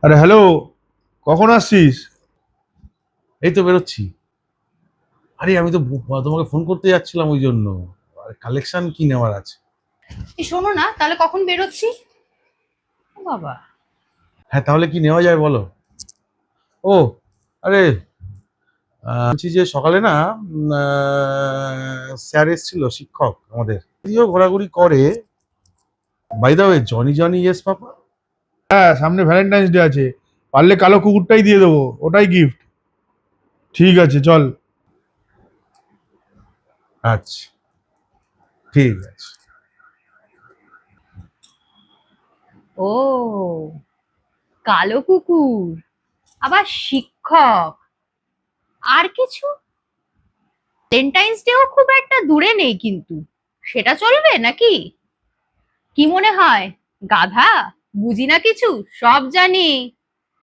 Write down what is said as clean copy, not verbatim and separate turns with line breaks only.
আরে হ্যালো, কখন আসছিস? এই তো বেরোচ্ছি। আরে আমি তো তোমাকে ফোন করতে যাচ্ছিলাম ওই জন্য। কালেকশন কি নেওয়ার আছে।
এই শোনো না, তাহলে কখন বেরোচ্ছি? ও বাবা।
হ্যাঁ, তাহলে কি নেওয়া যায় বলো। ও, আরে বলছি যে সকালে না স্যার এসেছিল, শিক্ষক আমাদের, যদিও ঘোরাঘুরি করে। By the way, Johnny Johnny yes papa. হ্যাঁ, সামনে ভ্যালেন্টাইন্স ডে আছে, পারলে কালো কুকুরটাই দিয়ে দেবো, ওটাই গিফট। ঠিক আছে, চল। আচ্ছা, ঠিক আছে।
ও, কালো কুকুর, আবার শিক্ষক, আর কিছু? ভ্যালেন্টাইন্স ডেও খুব একটা দূরে নেই কিন্তু, সেটা চলবে নাকি? কি মনে হয়, গাধা? বুঝি না কিছু, সব জানি।